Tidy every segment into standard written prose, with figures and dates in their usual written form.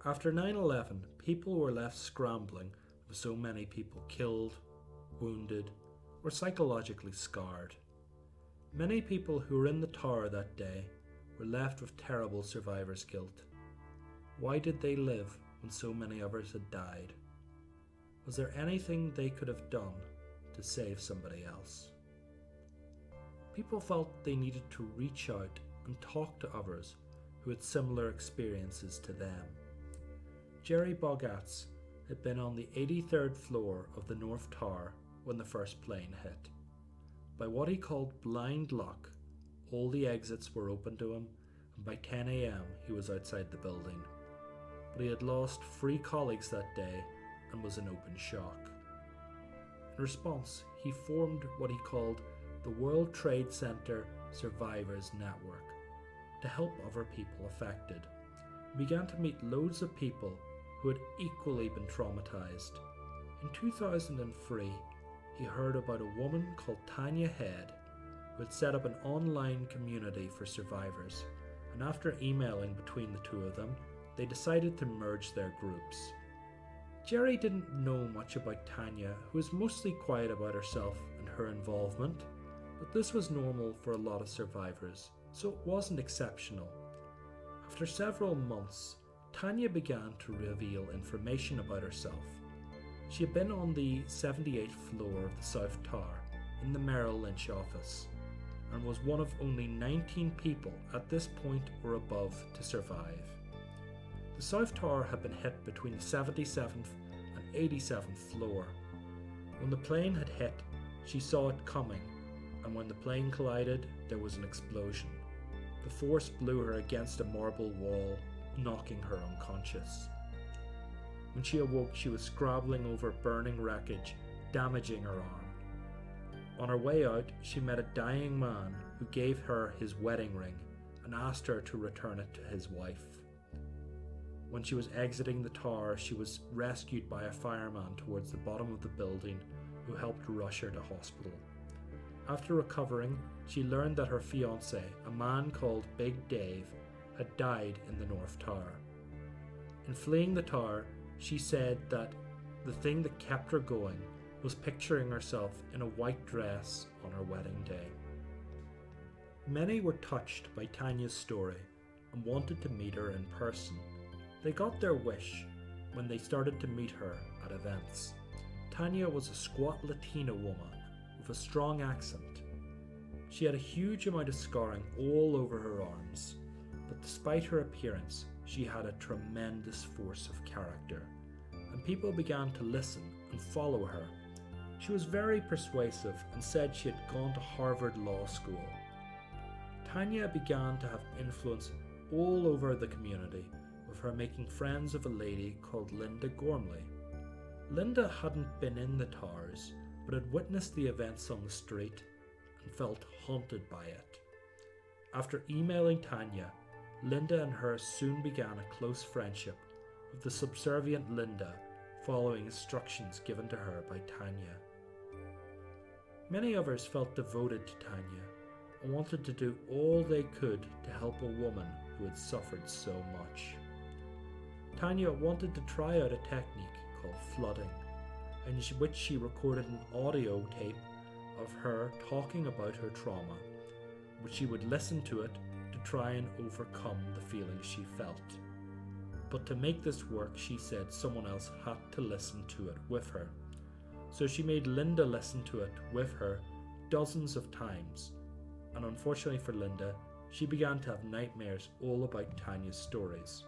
After 9/11, people were left scrambling with so many people killed, wounded, or psychologically scarred. Many people who were in the tower that day were left with terrible survivor's guilt. Why did they live when so many others had died? Was there anything they could have done to save somebody else? People felt they needed to reach out and talk to others who had similar experiences to them. Jerry Bogatz had been on the 83rd floor of the North Tower when the first plane hit. By what he called blind luck, all the exits were open to him, and by 10 a.m. he was outside the building. But he had lost 3 colleagues that day and was in open shock. In response, he formed what he called the World Trade Center Survivors Network to help other people affected. He began to meet loads of people who had equally been traumatized. In 2003, he heard about a woman called Tania who had set up an online community for survivors, and after emailing between the two of them, they decided to merge their groups. Jerry didn't know much about Tania, who was mostly quiet about herself and her involvement, but this was normal for a lot of survivors, so it wasn't exceptional. After several months, Tania began to reveal information about herself. She had been on the 78th floor of the South Tower in the Merrill Lynch office and was one of only 19 people at this point or above to survive. The South Tower had been hit between the 77th and 87th floor. When the plane had hit, she saw it coming, and when the plane collided, there was an explosion. The force blew her against a marble wall, knocking her unconscious. When she awoke, she was scrabbling over burning wreckage, damaging her arm. On her way out, she met a dying man who gave her his wedding ring and asked her to return it to his wife. When she was exiting the tower, she was rescued by a fireman towards the bottom of the building who helped rush her to hospital. After recovering, she learned that her fiancé, a man called Big Dave, had died in the North Tower. In fleeing the tower, she said that the thing that kept her going was picturing herself in a white dress on her wedding day. Many were touched by Tania's story and wanted to meet her in person. They got their wish when they started to meet her at events. Tania was a squat Latina woman with a strong accent. She had a huge amount of scarring all over her arms, but despite her appearance, she had a tremendous force of character, and people began to listen and follow her. She was very persuasive and said she had gone to Harvard Law School. Tania began to have influence all over the community, with her making friends of a lady called Linda Gormley. Linda hadn't been in the towers, but had witnessed the events on the street and felt haunted by it. After emailing Tania, Linda and her soon began a close friendship, with the subservient Linda following instructions given to her by Tania. Many others felt devoted to Tania and wanted to do all they could to help a woman who had suffered so much. Tania wanted to try out a technique called flooding, in which she recorded an audio tape of her talking about her trauma, which she would listen to it to try and overcome the feelings she felt. But to make this work, she said someone else had to listen to it with her. So she made Linda listen to it with her dozens of times, and unfortunately for Linda, she began to have nightmares all about Tania's stories.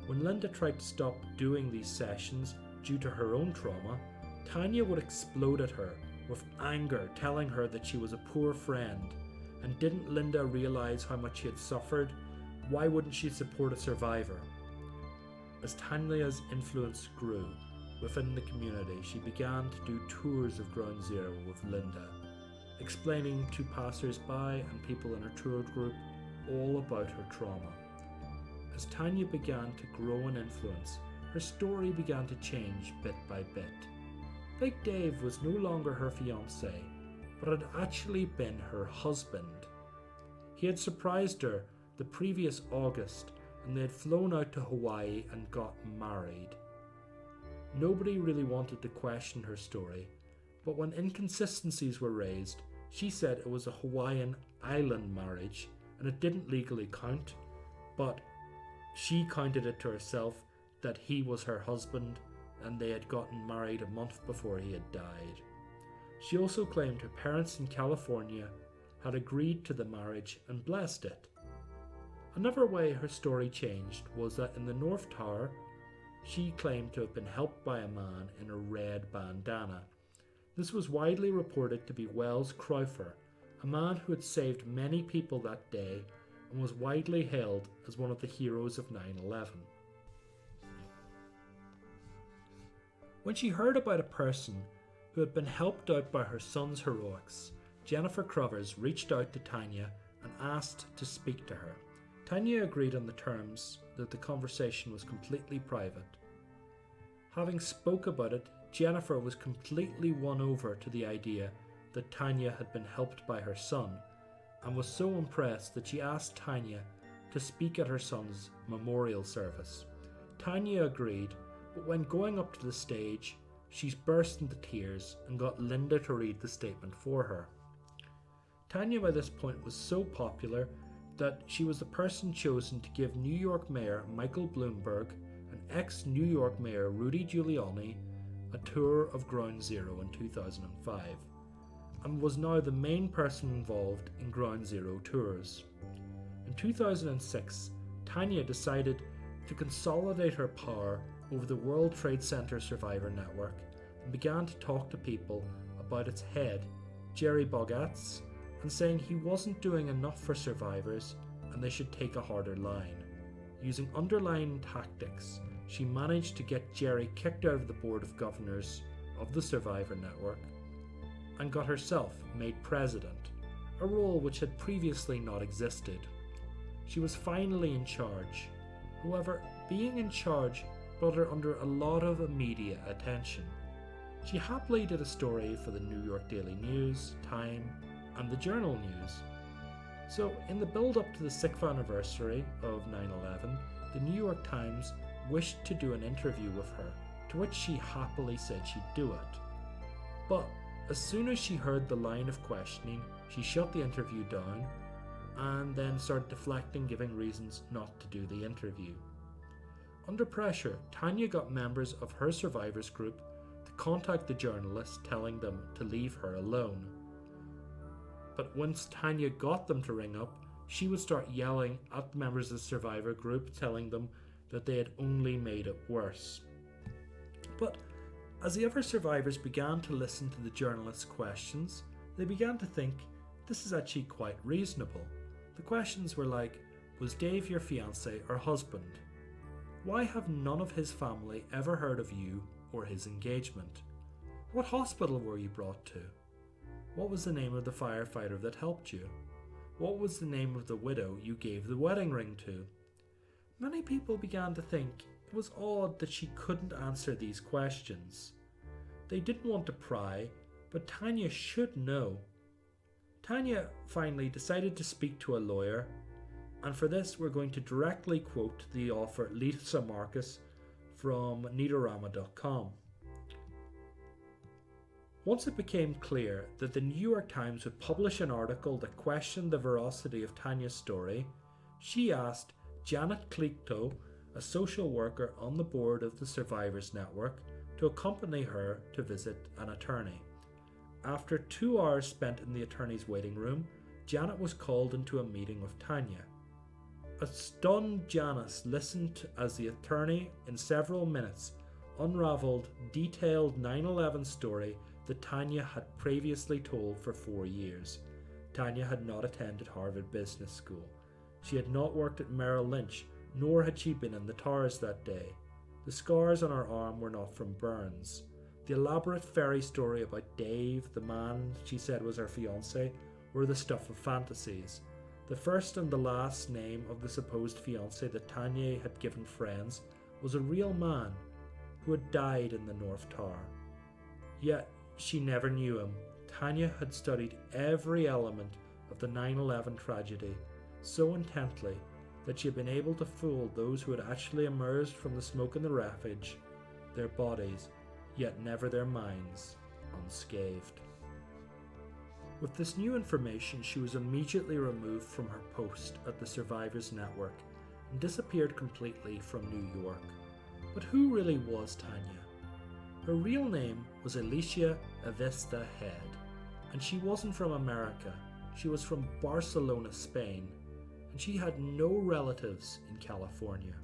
When Linda tried to stop doing these sessions due to her own trauma, Tania would explode at her with anger, telling her that she was a poor friend, and didn't Linda realize how much she had suffered? Why wouldn't she support a survivor? As Tania's influence grew within the community, she began to do tours of Ground Zero with Linda, explaining to passers-by and people in her tour group all about her trauma. As Tania began to grow in influence, her story began to change bit by bit. Big Dave was no longer her fiancé, but had actually been her husband. He had surprised her the previous August and they had flown out to Hawaii and got married. Nobody really wanted to question her story, but when inconsistencies were raised, she said it was a Hawaiian island marriage and it didn't legally count, but she counted it to herself that he was her husband and they had gotten married a month before he had died. She also claimed her parents in California had agreed to the marriage and blessed it. Another way her story changed was that in the North Tower, she claimed to have been helped by a man in a red bandana. This was widely reported to be Wells Crowther, a man who had saved many people that day and was widely hailed as one of the heroes of 9/11. When she heard about a person who had been helped out by her son's heroics, Jennifer Crovers reached out to Tania and asked to speak to her. Tania agreed on the terms that the conversation was completely private. Having spoke about it, Jennifer was completely won over to the idea that Tania had been helped by her son and was so impressed that she asked Tania to speak at her son's memorial service. Tania agreed, but when going up to the stage, she burst into tears and got Linda to read the statement for her. Tania by this point was so popular that she was the person chosen to give New York Mayor Michael Bloomberg and ex-New York Mayor Rudy Giuliani a tour of Ground Zero in 2005, and was now the main person involved in Ground Zero tours. In 2006, Tania decided to consolidate her power over the World Trade Center Survivor Network and began to talk to people about its head, Jerry Bogatz, and saying he wasn't doing enough for survivors and they should take a harder line. Using underlying tactics, she managed to get Jerry kicked out of the Board of Governors of the Survivor Network and got herself made president, a role which had previously not existed. She was finally in charge. However, being in charge brought her under a lot of media attention. She happily did a story for the New York Daily News, Time, and the Journal News. So, in the build-up to the 6th anniversary of 9/11, the New York Times wished to do an interview with her, to which she happily said she'd do it. But as soon as she heard the line of questioning, she shut the interview down and then started deflecting, giving reasons not to do the interview. Under pressure, Tania got members of her survivors group to contact the journalist, telling them to leave her alone. But once Tania got them to ring up, she would start yelling at members of the survivor group, telling them that they had only made it worse. But as the other survivors began to listen to the journalist's questions, they began to think, this is actually quite reasonable. The questions were like, was Dave your fiancé or husband? Why have none of his family ever heard of you or his engagement? What hospital were you brought to? What was the name of the firefighter that helped you? What was the name of the widow you gave the wedding ring to? Many people began to think it was odd that she couldn't answer these questions. They didn't want to pry, but Tania should know. Tania finally decided to speak to a lawyer, and for this we're going to directly quote the author Lisa Marcus from Neatorama.com. Once it became clear that the New York Times would publish an article that questioned the veracity of Tania's story, she asked Janet Clito, a social worker on the board of the Survivors Network, to accompany her to visit an attorney. After 2 hours spent in the attorney's waiting room, Janet was called into a meeting with Tania. A stunned Janice listened as the attorney, in several minutes, unravelled detailed 9/11 story that Tania had previously told for 4 years. Tania had not attended Harvard Business School. She had not worked at Merrill Lynch, nor had she been in the towers that day. The scars on her arm were not from burns. The elaborate fairy story about Dave, the man she said was her fiancé, were the stuff of fantasies. The first and the last name of the supposed fiancé that Tania had given friends was a real man who had died in the North Tower. Yet she never knew him. Tania had studied every element of the 9/11 tragedy so intently that she had been able to fool those who had actually emerged from the smoke and the wreckage, their bodies, yet never their minds, unscathed. With this new information, she was immediately removed from her post at the Survivors Network and disappeared completely from New York. But who really was Tania? Her real name was Alicia Avesta Head, and she wasn't from America. She was from Barcelona, Spain, and she had no relatives in California.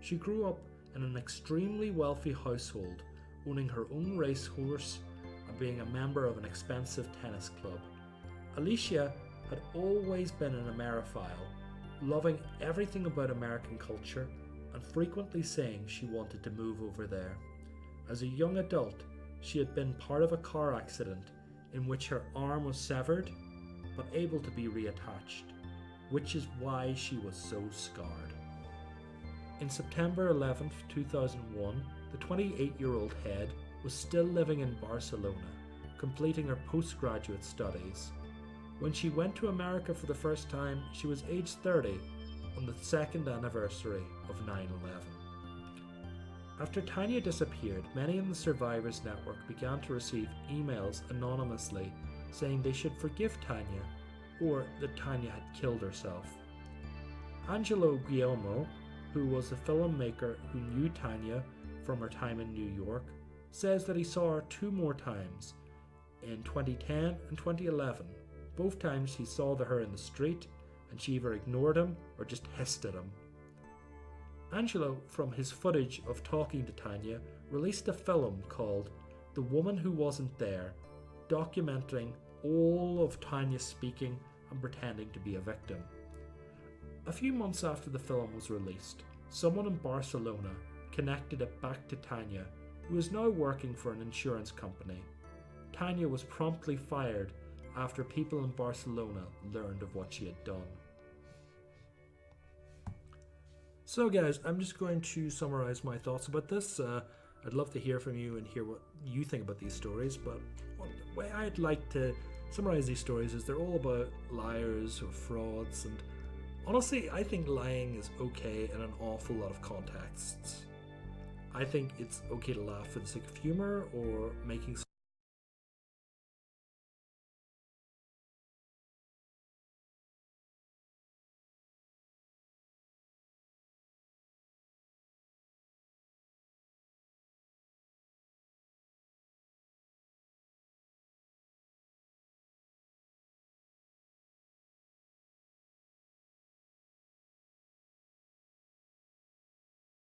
She grew up in an extremely wealthy household, owning her own racehorse and being a member of an expensive tennis club. Alicia had always been an Ameriphile, loving everything about American culture and frequently saying she wanted to move over there. As a young adult, she had been part of a car accident in which her arm was severed but able to be reattached, which is why she was so scarred. In September 11, 2001, the 28-year-old Head was still living in Barcelona, completing her postgraduate studies. When she went to America for the first time, she was age 30 on the second anniversary of 9/11. After Tania disappeared, many in the Survivors Network began to receive emails anonymously saying they should forgive Tania or that Tania had killed herself. Angelo Guillermo, who was a filmmaker who knew Tania from her time in New York, says that he saw her 2 more times, in 2010 and 2011. Both times he saw her in the street and she either ignored him or just hissed at him. Angelo, from his footage of talking to Tania, released a film called The Woman Who Wasn't There, documenting all of Tania speaking and pretending to be a victim. A few months after the film was released, someone in Barcelona connected it back to Tania, who is now working for an insurance company. Tania was promptly fired after people in Barcelona learned of what she had done. So guys, I'm just going to summarize my thoughts about this. I'd love to hear from you and hear what you think about these stories, but the way I'd like to summarize these stories is they're all about liars or frauds, and honestly, I think lying is okay in an awful lot of contexts. I think it's okay to laugh for the sake of humor or making